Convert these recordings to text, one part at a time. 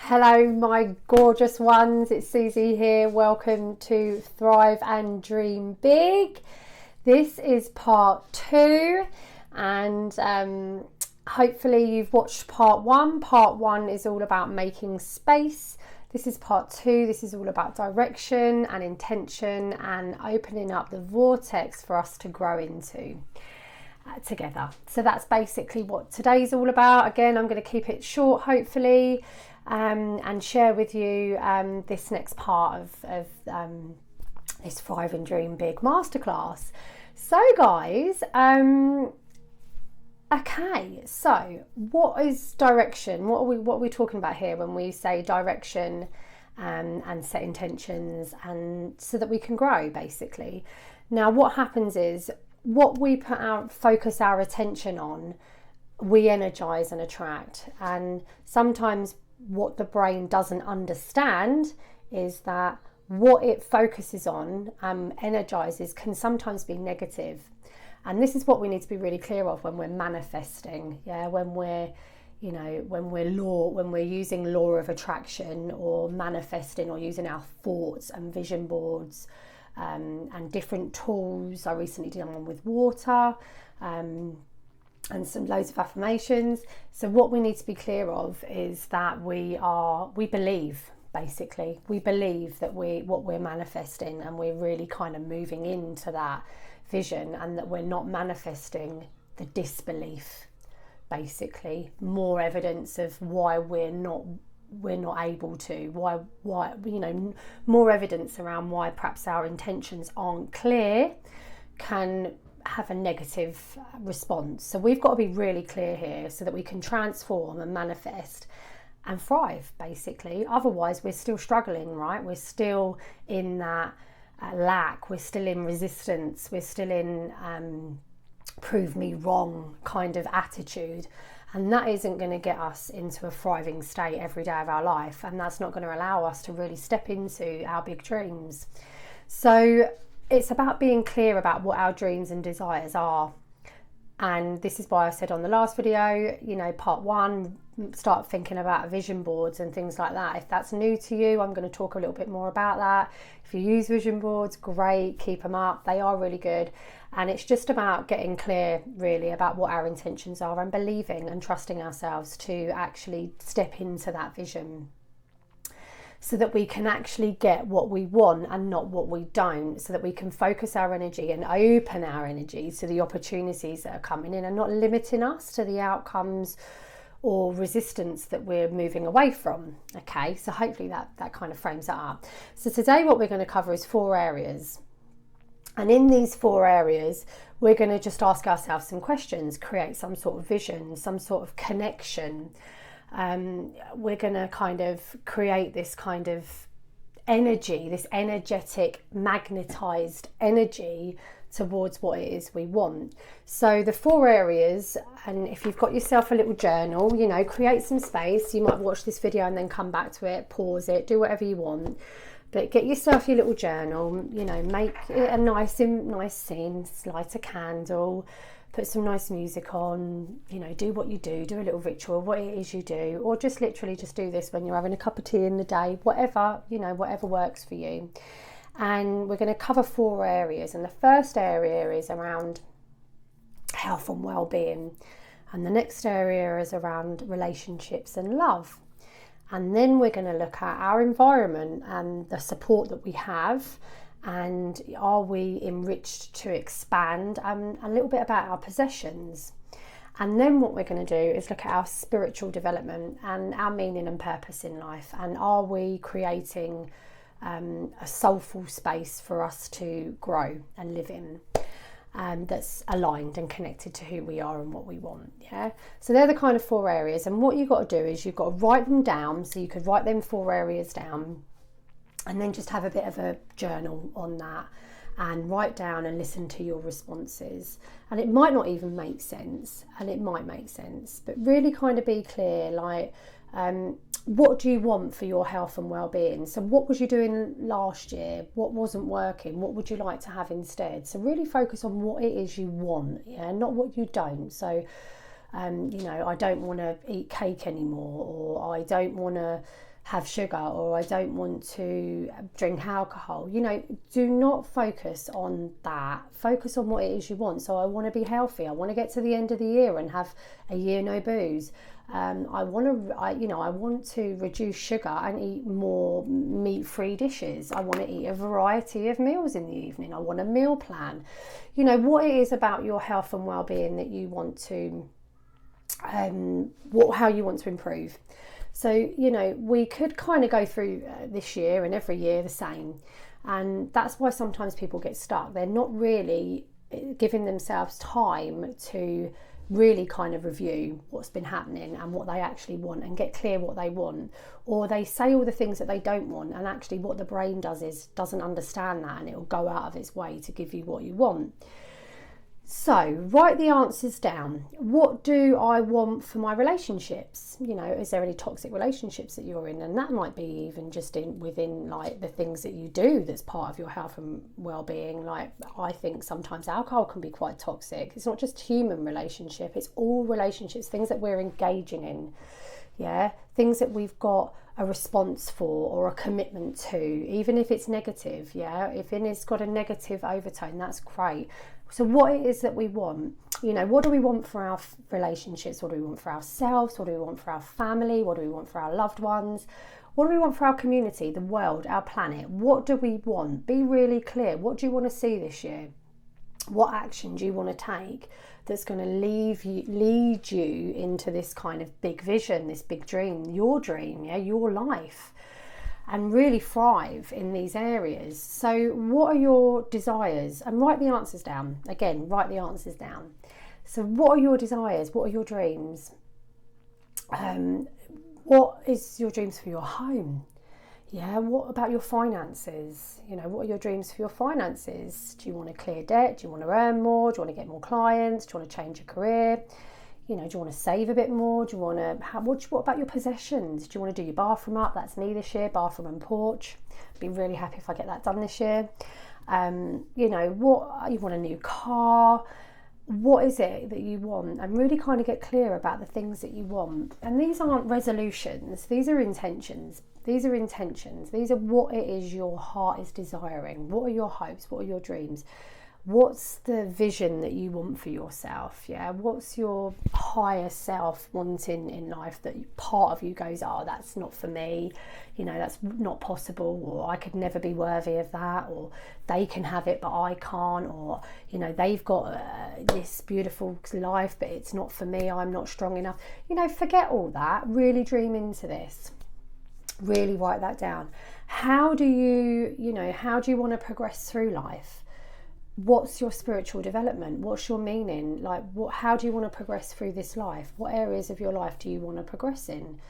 Hello, my gorgeous ones. It's Susie here. Welcome to Thrive and Dream Big. This is part 2, and hopefully you've watched part 1. Part 1 is all about making space. This is part 2. This is all about direction and intention and opening up the vortex for us to grow into together. So that's basically what today's all about. Again, I'm going to keep it short, hopefully. And share with you this next part of this Thrive and Dream Big Masterclass. So guys, okay, so what is direction? What are we talking about here when we say direction and set intentions, and so that we can grow, basically? Now what happens is, what we focus our attention on, we energize and attract. And sometimes what the brain doesn't understand is that what it focuses on, energizes, can sometimes be negative. And this is what we need to be really clear of when we're manifesting. When we're using law of attraction, or manifesting, or using our thoughts and vision boards, and different tools. I recently did one with water, and loads of affirmations. So what we need to be clear of is that we believe, basically. We believe that what we're manifesting, and we're really kind of moving into that vision, and that we're not manifesting the disbelief, basically. More evidence of why we're not able to, why more evidence around why perhaps our intentions aren't clear can have a negative response. So we've got to be really clear here so that we can transform and manifest and thrive, basically. Otherwise we're still struggling, right? We're still in that lack, we're still in resistance, we're still in prove me wrong kind of attitude. And that isn't going to get us into a thriving state every day of our life. And that's not going to allow us to really step into our big dreams. So it's about being clear about what our dreams and desires are. And this is why I said on the last video, part 1, start thinking about vision boards and things like that. If that's new to you, I'm going to talk a little bit more about that. If you use vision boards, great, keep them up. They are really good. And it's just about getting clear, really, about what our intentions are, and believing and trusting ourselves to actually step into that vision, so that we can actually get what we want and not what we don't, so that we can focus our energy and open our energy to the opportunities that are coming in, and not limiting us to the outcomes or resistance that we're moving away from. Okay, so hopefully that kind of frames that up. So today what we're going to cover is 4 areas. And in these 4 areas, we're going to just ask ourselves some questions, create some sort of vision, some sort of connection. We're going to kind of create this kind of energy, this energetic, magnetized energy towards what it is we want. So the 4 areas, and if you've got yourself a little journal, create some space. You might watch this video and then come back to it, pause it, do whatever you want. But get yourself your little journal, make it a nice scene, light a candle, put some nice music on, do what you do a little ritual, what it is you do, or just literally just do this when you're having a cup of tea in the day, whatever works for you. And we're going to cover 4 areas. And the first area is around health and well-being. And the next area is around relationships and love. And then we're going to look at our environment and the support that we have, and are we enriched to expand, and a little bit about our possessions. And then what we're going to do is look at our spiritual development and our meaning and purpose in life, and are we creating a soulful space for us to grow and live in, that's aligned and connected to who we are and what we want. So they're the kind of 4 areas, and what you've got to do is you've got to write them down. So you could write them 4 areas down, and then just have a bit of a journal on that, and write down and listen to your responses. And it might not even make sense, and it might make sense, but really kind of be clear, like, what do you want for your health and well-being? So what was you doing last year? What wasn't working? What would you like to have instead? So really focus on what it is you want, not what you don't. So I don't want to eat cake anymore, or I don't want to have sugar, or I don't want to drink alcohol. You know, do not focus on that. Focus on what it is you want. So I want to be healthy. I want to get to the end of the year and have a year no booze. I want to reduce sugar and eat more meat-free dishes. I want to eat a variety of meals in the evening. I want a meal plan. You know, what it is about your health and well-being that you want to, how you want to improve. So, you know, we could kind of go through this year and every year the same. And that's why sometimes people get stuck. They're not really giving themselves time to really kind of review what's been happening and what they actually want and get clear what they want. Or they say all the things that they don't want, and actually what the brain does is doesn't understand that, and it will go out of its way to give you what you want. So write the answers down. What do I want for my relationships? You know, is there any toxic relationships that you're in? And that might be even just within like the things that you do that's part of your health and well-being. Like, I think sometimes alcohol can be quite toxic. It's not just human relationship, it's all relationships, things that we're engaging in. Yeah, things that we've got a response for or a commitment to, even if it's negative. Yeah, if it's got a negative overtone, that's great. So what it is that we want, you know, what do we want for our relationships? What do we want for ourselves? What do we want for our family? What do we want for our loved ones? What do we want for our community, the world, our planet? What do we want? Be really clear. What do you want to see this year? What action do you want to take that's going to lead you into this kind of big vision, this big dream, yeah, your life? And really thrive in these areas. So what are your desires? And write the answers down. Again, write the answers down. So what are your desires? What are your dreams? What is your dreams for your home? Yeah, what about your finances? You know, what are your dreams for your finances? Do you want to clear debt? Do you want to earn more? Do you want to get more clients? Do you want to change your career? You know, do you want to save a bit more? Do you want to what about your possessions? Do you want to do your bathroom up? That's me this year, bathroom and porch. I'd be really happy if I get that done this year. You know, what you want, a new car? What is it that you want? And really kind of get clear about the things that you want. And these aren't resolutions, these are intentions. These are intentions. These are what it is your heart is desiring. What are your hopes? What are your dreams? What's the vision that you want for yourself? Yeah, what's your higher self wanting in life that part of you goes, oh, that's not for me, you know, that's not possible, or I could never be worthy of that, or they can have it but I can't, or, you know, they've got this beautiful life but it's not for me, I'm not strong enough. You know, forget all that, really dream into this. Really write that down. How do you want to progress through life? What's your spiritual development? What's your meaning? Like, how do you want to progress through this life? What areas of your life do you want to progress in?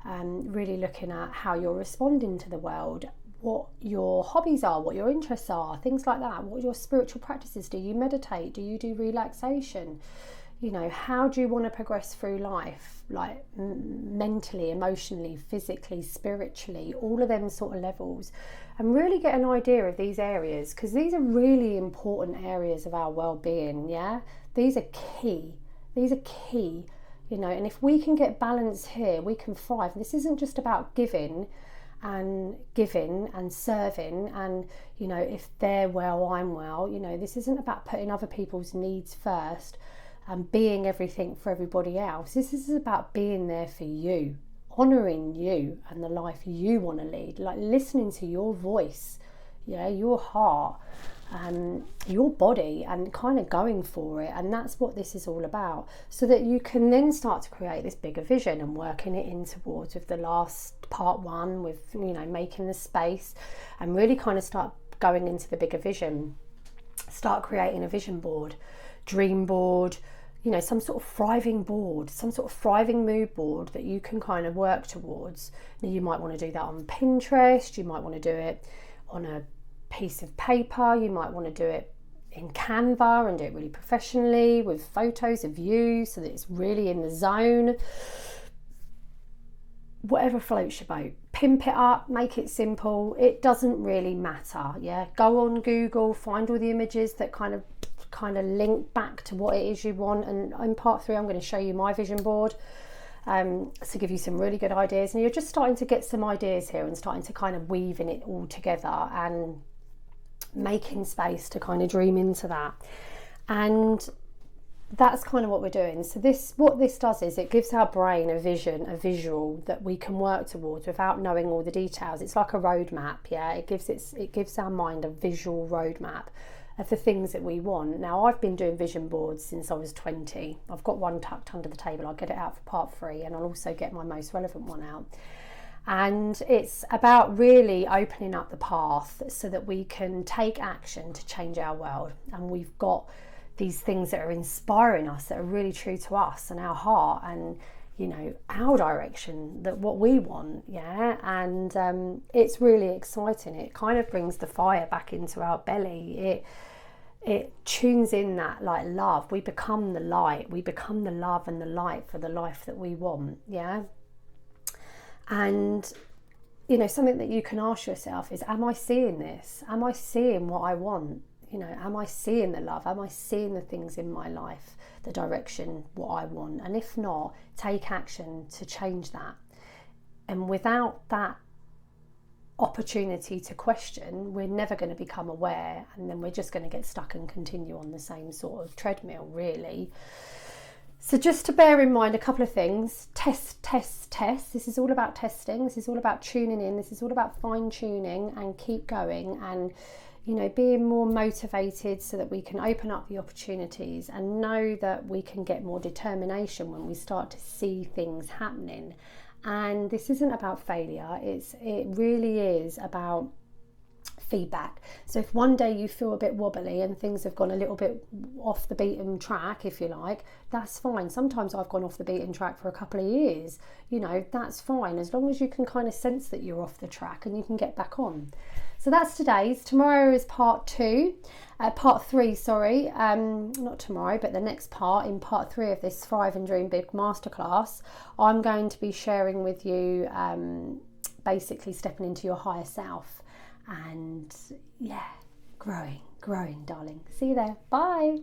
Really looking at how you're responding to the world, what your hobbies are, what your interests are, things like that. What your spiritual practices? Do you meditate? Do you do relaxation? You know, how do you want to progress through life? Like mentally, emotionally, physically, spiritually, all of them sort of levels. And really get an idea of these areas, because these are really important areas of our well-being. Yeah, these are key. You know, and if we can get balance here, we can thrive. This isn't just about giving and serving, and, you know, if they're well, I'm well. You know, this isn't about putting other people's needs first and being everything for everybody else. This is about being there for you, honouring you and the life you want to lead, like listening to your voice, yeah, your heart, your body, and kind of going for it. And that's what this is all about, so that you can then start to create this bigger vision and working it in towards with the last part one, with, you know, making the space and really kind of start going into the bigger vision. Start creating a vision board, dream board, you know, some sort of thriving board, some sort of thriving mood board that you can kind of work towards. Now, you might want to do that on Pinterest, you might want to do it on a piece of paper, you might want to do it in Canva and do it really professionally with photos of you so that it's really in the zone. Whatever floats your boat. Pimp it up, make it simple. It doesn't really matter. Yeah, go on Google, find all the images that kind of link back to what it is you want. And in part 3, I'm going to show you my vision board. to give you some really good ideas. And you're just starting to get some ideas here and starting to kind of weaving it all together and making space to kind of dream into that. And that's kind of what we're doing. So what this does is it gives our brain a vision, a visual that we can work towards without knowing all the details. It's like a roadmap, yeah. It gives our mind a visual roadmap of the things that we want. Now, I've been doing vision boards since I was 20. I've got one tucked under the table. I'll get it out for part 3, and I'll also get my most relevant one out. And it's about really opening up the path so that we can take action to change our world. And we've got these things that are inspiring us, that are really true to us and our heart and, you know, our direction, that what we want, yeah. And it's really exciting. It kind of brings the fire back into our belly. It tunes in that like love. We become the light. We become the love and the light for the life that we want, yeah. And you know, something that you can ask yourself is, am I seeing this? Am I seeing what I want? You know, am I seeing the love? Am I seeing the things in my life, the direction, what I want? And if not, take action to change that. And without that opportunity to question, we're never going to become aware, and then we're just going to get stuck and continue on the same sort of treadmill, really. So just to bear in mind a couple of things. Test. This is all about testing. This is all about tuning in. This is all about fine-tuning and keep going and, you know, being more motivated so that we can open up the opportunities and know that we can get more determination when we start to see things happening. And this isn't about failure. It really is about feedback. So if one day you feel a bit wobbly and things have gone a little bit off the beaten track, if you like, that's fine. Sometimes I've gone off the beaten track for a couple of years, you know, that's fine, as long as you can kind of sense that you're off the track and you can get back on. So that's today's. Tomorrow is part 3, sorry, not tomorrow, but the next part, in part 3 of this Thrive and Dream Big Masterclass. I'm going to be sharing with you basically stepping into your higher self. And yeah, growing, darling. See you there. Bye.